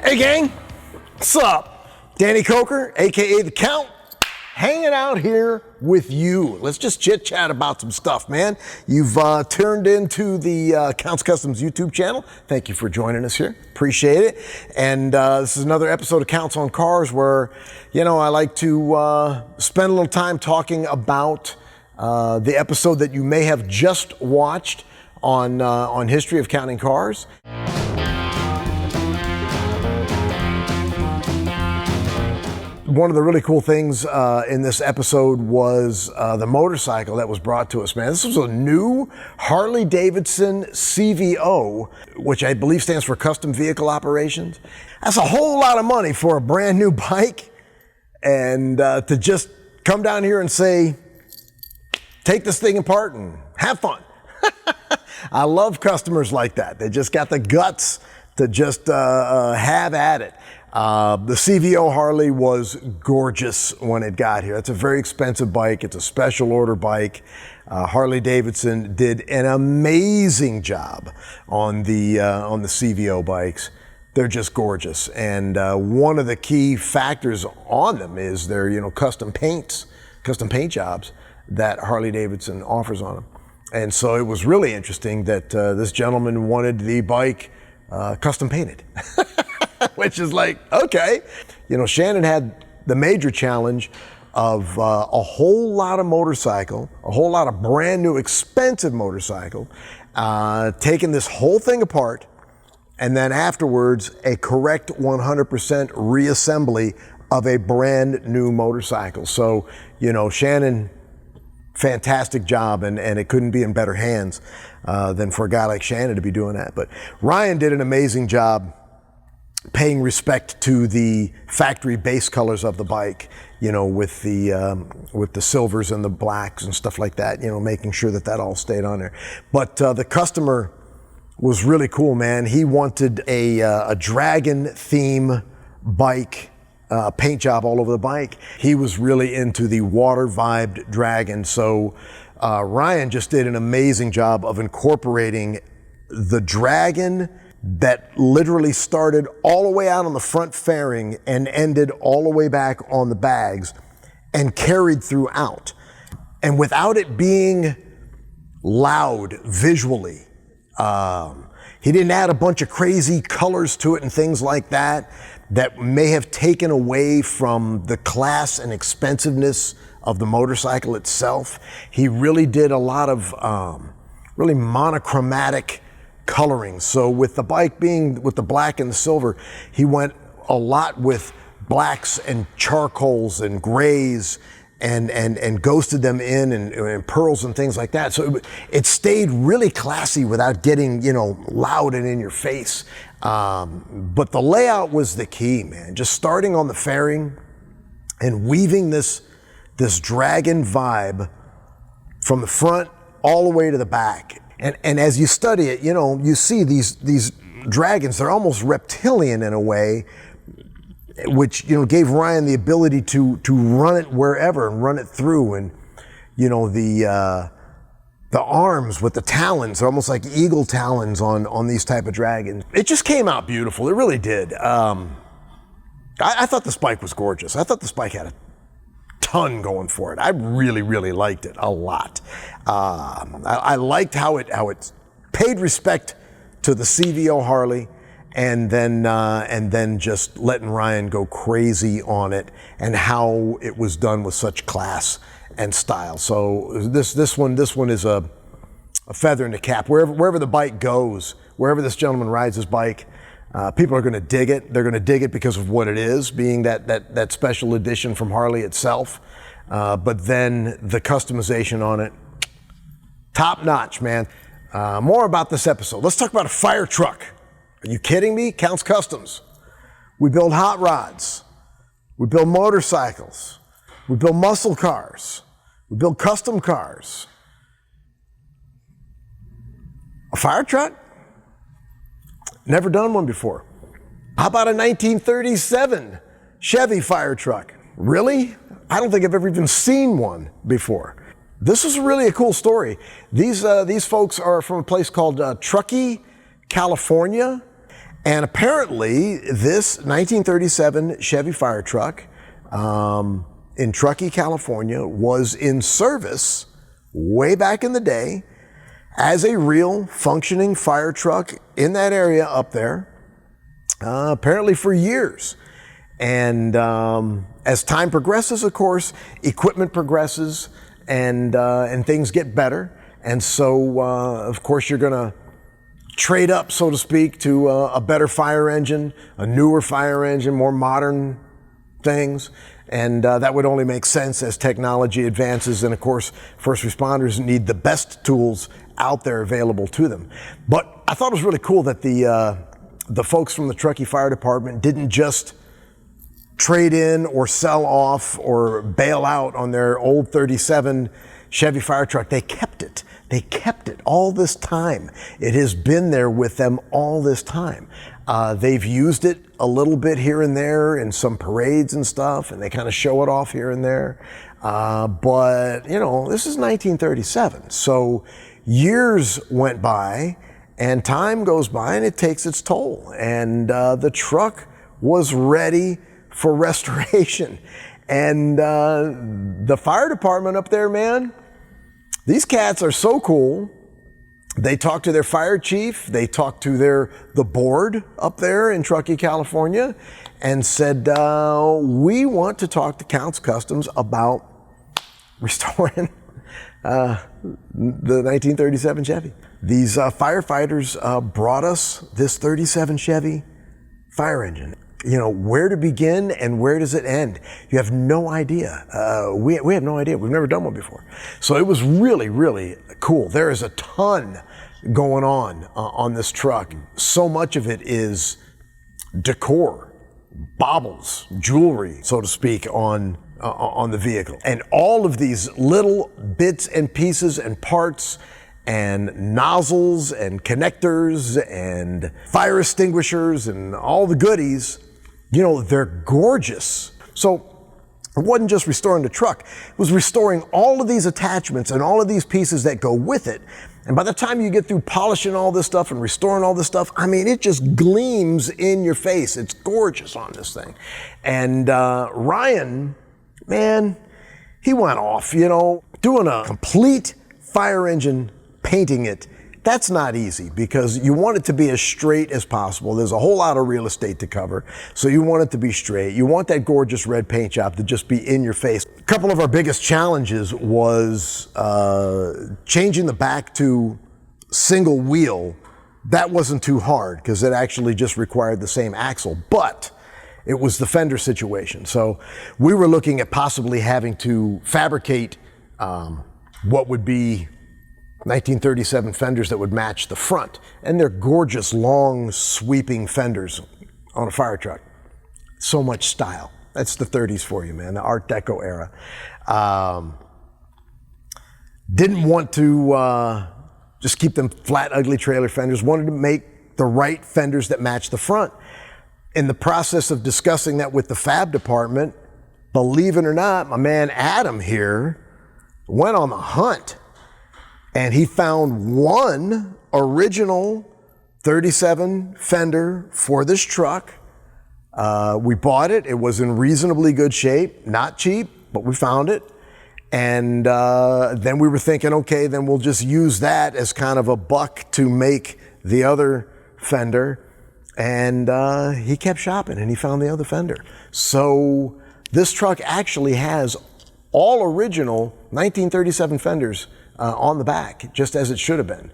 Hey gang, what's up? Danny Koker, aka The Count, hanging out here with you. Let's just chit chat about some stuff, man. You've turned into the Count's Customs YouTube channel. Thank you for joining us here. Appreciate it. And this is another episode of Counts on Cars where, you know, I like to spend a little time talking about the episode that you may have just watched on History of Counting Cars. One of the really cool things in this episode was the motorcycle that was brought to us, man. This was a new Harley Davidson CVO, which I believe stands for Custom Vehicle Operations. That's a whole lot of money for a brand new bike. And to just come down here and say, take this thing apart and have fun. I love customers like that. They just got the guts to just have at it. The CVO Harley was gorgeous when it got here. It's a very expensive bike. It's a special order bike. Harley Davidson did an amazing job on the CVO bikes. They're just gorgeous. And one of the key factors on them is their, custom paint jobs that Harley Davidson offers on them. And so it was really interesting that this gentleman wanted the bike custom painted. Which is like, okay. Shannon had the major challenge of a whole lot of motorcycle, a whole lot of brand new expensive motorcycle, taking this whole thing apart, and then afterwards a correct 100% reassembly of a brand new motorcycle. So, Shannon, fantastic job, and it couldn't be in better hands than for a guy like Shannon to be doing that. But Ryan did an amazing job paying respect to the factory base colors of the bike, with the silvers and the blacks and stuff like that, making sure that all stayed on there. But the customer was really cool, man. He wanted a dragon theme bike, paint job all over the bike. He was really into the water vibed dragon. So Ryan just did an amazing job of incorporating the dragon that literally started all the way out on the front fairing and ended all the way back on the bags and carried throughout. And without it being loud visually, he didn't add a bunch of crazy colors to it and things like that may have taken away from the class and expensiveness of the motorcycle itself. He really did a lot of really monochromatic coloring. So with the bike being with the black and the silver, he went a lot with blacks and charcoals and grays and ghosted them in and pearls and things like that. So it stayed really classy without getting, loud and in your face. But the layout was the key, man. Just starting on the fairing and weaving this dragon vibe from the front all the way to the back. And as you study it, you see these dragons, they're almost reptilian in a way, which, gave Ryan the ability to run it wherever and run it through. And, the arms with the talons are almost like eagle talons on these type of dragons. It just came out beautiful. It really did. I thought this bike was gorgeous. I thought this bike had a ton going for it. I really, really liked it a lot. I liked how it paid respect to the CVO Harley, and then just letting Ryan go crazy on it, and how it was done with such class and style. So this one is a feather in the cap. Wherever the bike goes, wherever this gentleman rides his bike, people are going to dig it. They're going to dig it because of what it is, being that special edition from Harley itself. But then the customization on it, top notch, man. More about this episode. Let's talk about a fire truck. Are you kidding me? Counts Customs. We build hot rods. We build motorcycles. We build muscle cars. We build custom cars. A fire truck? Never done one before. How about a 1937 Chevy fire truck? Really? I don't think I've ever even seen one before. This is really a cool story. These folks are from a place called Truckee, California, And apparently, this 1937 Chevy fire truck in Truckee, California, was in service way back in the day as a real functioning fire truck in that area up there, apparently for years. And as time progresses, of course, equipment progresses and things get better. And so, of course, you're going to trade up, so to speak, to a better fire engine, a newer fire engine, more modern things. And that would only make sense as technology advances. And of course, first responders need the best tools out there available to them. But I thought it was really cool that the folks from the Truckee Fire Department didn't just trade in or sell off or bail out on their old 37 Chevy fire truck. They kept it. They kept it all this time. It has been there with them all this time. They've used it a little bit here and there in some parades and stuff, and they kind of show it off here and there. But, you know, this is 1937. So years went by and time goes by and it takes its toll. And the truck was ready for restoration. And the fire department up there, man, these cats are so cool. They talked to their fire chief. They talked to the board up there in Truckee, California, and said, we want to talk to Kustoms about restoring the 1937 Chevy. These firefighters brought us this 37 Chevy fire engine. You know, where to begin and where does it end? You have no idea. We have no idea. We've never done one before. So it was really, really cool. There is a ton going on this truck. So much of it is decor, baubles, jewelry, so to speak, on the vehicle. And all of these little bits and pieces and parts and nozzles and connectors and fire extinguishers and all the goodies, you know, they're gorgeous. So it wasn't just restoring the truck, it was restoring all of these attachments and all of these pieces that go with it. And by the time you get through polishing all this stuff and restoring all this stuff, I mean, it just gleams in your face. It's gorgeous on this thing. And Ryan, man, he went off, you know, doing a complete fire engine, painting it. That's not easy because you want it to be as straight as possible. There's a whole lot of real estate to cover, so you want it to be straight. You want that gorgeous red paint job to just be in your face. A couple of our biggest challenges was changing the back to single wheel. That wasn't too hard because it actually just required the same axle, but it was the fender situation. So we were looking at possibly having to fabricate what would be 1937 fenders that would match the front. And they're gorgeous, long, sweeping fenders on a fire truck. So much style. That's the 30s for you, man, the Art Deco era. Didn't want to just keep them flat, ugly trailer fenders. Wanted to make the right fenders that match the front. In the process of discussing that with the fab department, believe it or not, my man Adam here went on the hunt. And he found one original 37 fender for this truck. We bought it. It was in reasonably good shape, not cheap, but we found it. And then we were thinking, okay, then we'll just use that as kind of a buck to make the other fender. And he kept shopping and he found the other fender. So this truck actually has all original 1937 fenders on the back, just as it should have been.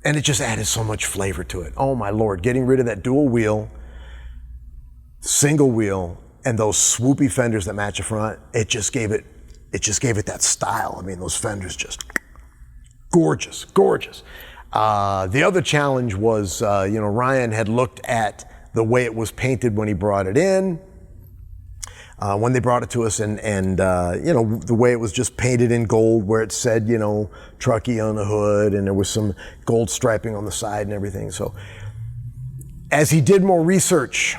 And it just added so much flavor to it. Oh my Lord, getting rid of that dual wheel, single wheel, and those swoopy fenders that match the front, it just gave it that style. I mean, those fenders just gorgeous, gorgeous. The other challenge was, Ryan had looked at the way it was painted when he brought it in. When they brought it to us and the way it was just painted in gold where it said, Truckee on the hood and there was some gold striping on the side and everything. So as he did more research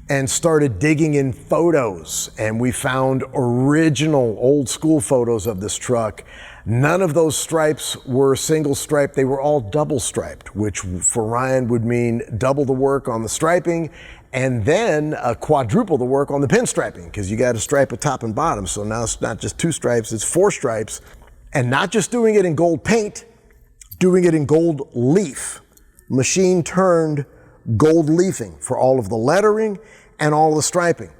and started digging in photos and we found original old school photos of this truck, None of those stripes were single striped. They were all double striped, which for Ryan would mean double the work on the striping and then quadruple the work on the pinstriping, because you got to stripe at top and bottom. So now it's not just 2 stripes, it's 4 stripes. And not just doing it in gold paint, doing it in gold leaf, machine turned gold leafing for all of the lettering and all the striping.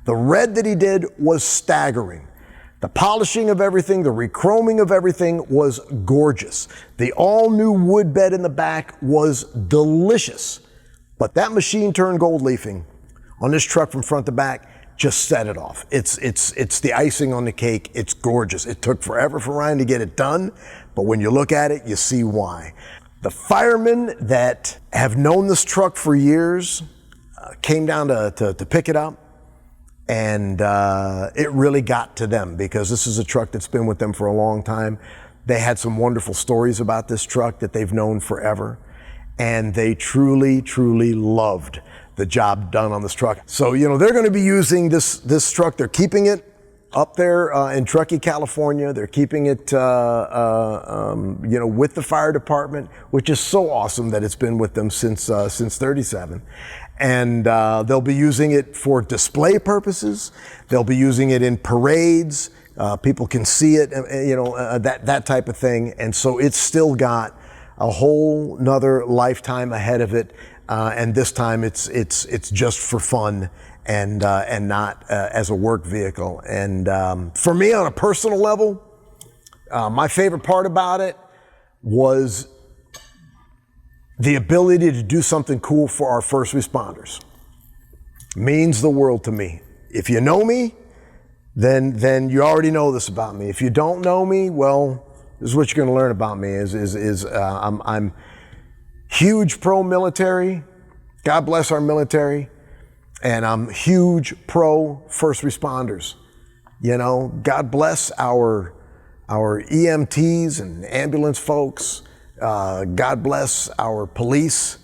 The red that he did was staggering. The polishing of everything, the rechroming of everything was gorgeous. The all-new wood bed in the back was delicious. But that machine-turned gold leafing on this truck from front to back just set it off. It's the icing on the cake. It's gorgeous. It took forever for Ryan to get it done, but when you look at it, you see why. The firemen that have known this truck for years came down to pick it up. And it really got to them, because this is a truck that's been with them for a long time. They had some wonderful stories about this truck that they've known forever. And they truly, truly loved the job done on this truck. So, they're going to be using this truck. They're keeping it up there in Truckee, California. They're keeping it, with the fire department, which is so awesome that it's been with them since 37. And they'll be using it for display purposes. They'll be using it in parades. People can see it, that type of thing. And so it's still got a whole nother lifetime ahead of it. And this time it's just for fun and not as a work vehicle. And for me, on a personal level, my favorite part about it was the ability to do something cool for our first responders. Means the world to me. If you know me, then you already know this about me. If you don't know me, well, this is what you're going to learn about me. I'm huge pro-military. God bless our military. And I'm huge pro first responders. God bless our EMTs and ambulance folks. God bless our police,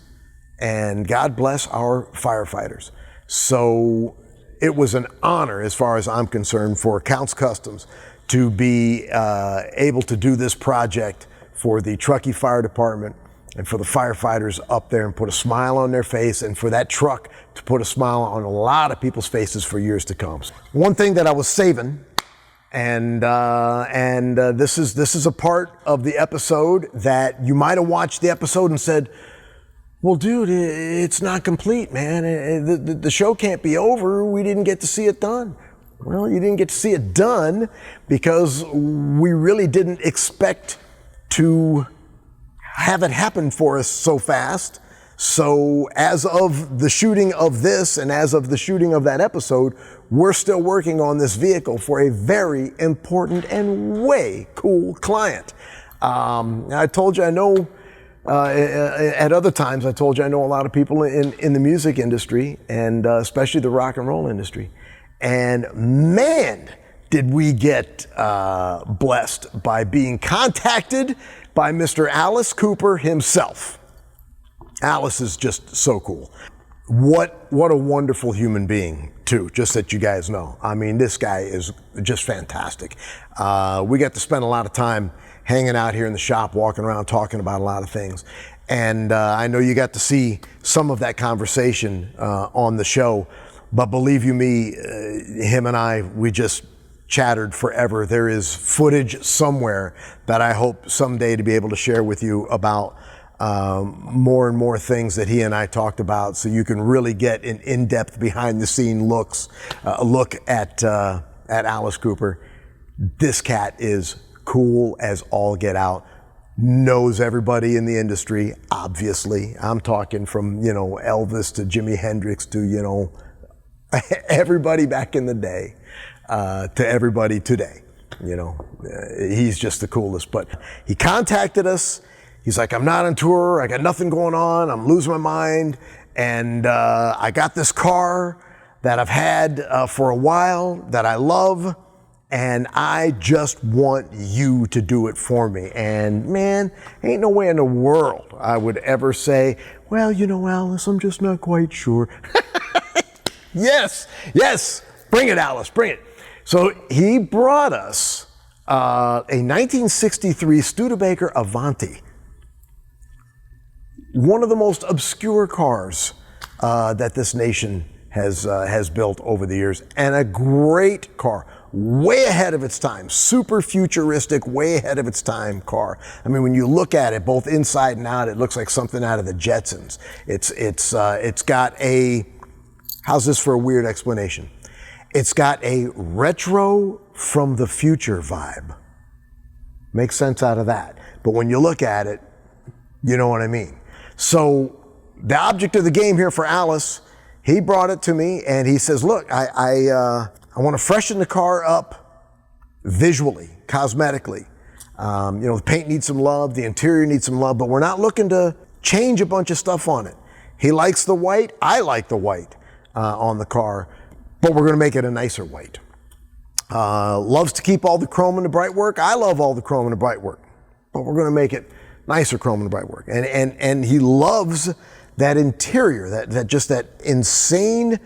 and God bless our firefighters. So it was an honor, as far as I'm concerned, for Counts Kustoms to be able to do this project for the Truckee Fire Department and for the firefighters up there, and put a smile on their face, and for that truck to put a smile on a lot of people's faces for years to come. One thing that I was saving, and this is a part of the episode that you might have watched the episode and said, well, dude, it's not complete, man. The show can't be over. We didn't get to see it done. Well, you didn't get to see it done because we really didn't expect to have it happen for us so fast. So as of the shooting of this and as of the shooting of that episode, we're still working on this vehicle for a very important and way cool client. I told you I know, at other times I told you I know a lot of people in the music industry, and especially the rock and roll industry. And man, did we get blessed by being contacted by Mr. Alice Cooper himself. Alice is just so cool. What a wonderful human being, too, just that you guys know. I mean, this guy is just fantastic. We got to spend a lot of time hanging out here in the shop, walking around, talking about a lot of things. And I know you got to see some of that conversation on the show, but believe you me, him and I, we just chattered forever. There is footage somewhere that I hope someday to be able to share with you about more and more things that he and I talked about, so you can really get an in-depth behind-the-scene look at Alice Cooper. This cat is cool as all get out. Knows everybody in the industry, obviously. I'm talking from, Elvis to Jimi Hendrix to, everybody back in the day, to everybody today. He's just the coolest. But he contacted us. He's like, I'm not on tour. I got nothing going on. I'm losing my mind. And I got this car that I've had for a while that I love. And I just want you to do it for me. And man, ain't no way in the world I would ever say, well, Alice, I'm just not quite sure. Yes, bring it, Alice, bring it. So he brought us a 1963 Studebaker Avanti. One of the most obscure cars that this nation has built over the years, and a great car, way ahead of its time, super futuristic, way ahead of its time car. I mean, when you look at it, both inside and out, it looks like something out of the Jetsons. It's got a, how's this for a weird explanation? It's got a retro from the future vibe. Makes sense out of that. But when you look at it, you know what I mean. So the object of the game here for Alice, he brought it to me and he says, look, I want to freshen the car up visually, cosmetically. The paint needs some love, the interior needs some love, but we're not looking to change a bunch of stuff on it. He likes the white, I like the white on the car, but we're going to make it a nicer white. Loves to keep all the chrome and the bright work. I love all the chrome and the bright work, but we're going to make it nicer chrome and the bright work. And he loves that interior, that insane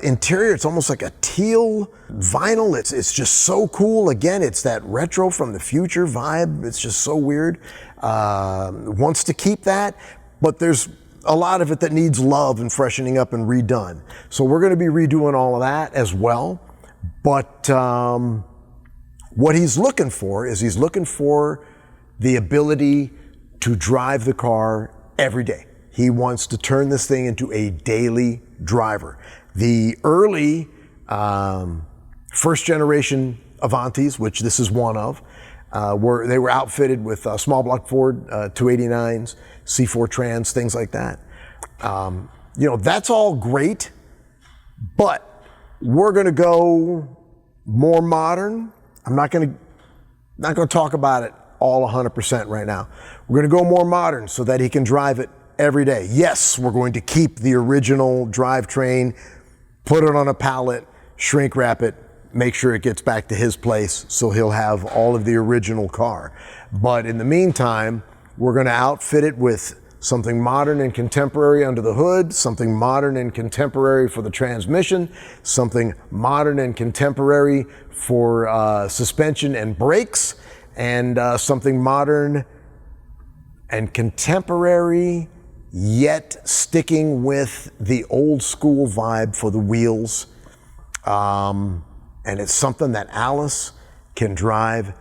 interior. It's almost like a teal vinyl. It's just so cool. Again, it's that retro from the future vibe. It's just so weird. Wants to keep that, but there's a lot of it that needs love and freshening up and redone. So we're going to be redoing all of that as well. But what he's looking for is he's looking for the ability to drive the car every day. He wants to turn this thing into a daily driver. The early first generation Avantis, which this is one of, they were outfitted with small block Ford 289s, C4 Trans, things like that. That's all great, but we're going to go more modern. I'm not going to talk about it all 100% right now. We're going to go more modern so that he can drive it every day. Yes, we're going to keep the original drivetrain, put it on a pallet, shrink wrap it, make sure it gets back to his place so he'll have all of the original car. But in the meantime, we're going to outfit it with something modern and contemporary under the hood, something modern and contemporary for the transmission, something modern and contemporary for suspension and brakes, and something modern and contemporary, yet sticking with the old school vibe for the wheels. And it's something that Alice can drive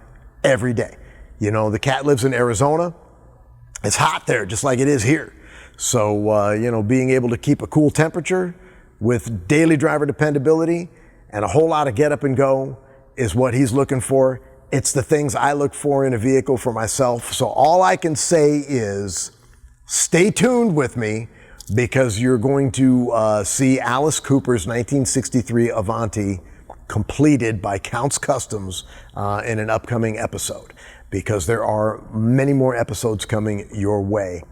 every day. The cat lives in Arizona. It's hot there, just like it is here. So, being able to keep a cool temperature with daily driver dependability and a whole lot of get up and go is what he's looking for. It's the things I look for in a vehicle for myself. So all I can say is stay tuned with me, because you're going to see Alice Cooper's 1963 Avanti completed by Counts Customs in an upcoming episode, because there are many more episodes coming your way.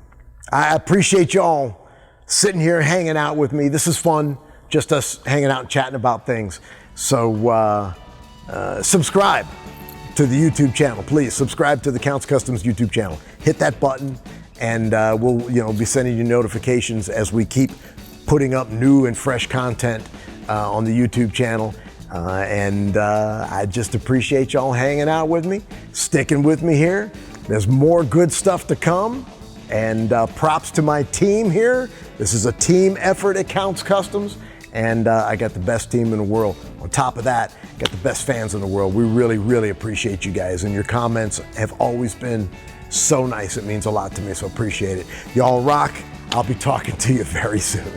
I appreciate y'all sitting here hanging out with me. This is fun, just us hanging out and chatting about things. So subscribe to the YouTube channel. Please subscribe to the Counts Customs YouTube channel. Hit that button, and we'll be sending you notifications as we keep putting up new and fresh content on the YouTube channel. I just appreciate y'all hanging out with me, sticking with me here. There's more good stuff to come, and props to my team here. This is a team effort at Counts Customs, and I got the best team in the world. On top of that, got the best fans in the world. We really, really appreciate you guys, and your comments have always been so nice. It means a lot to me, so appreciate it. Y'all rock. I'll be talking to you very soon.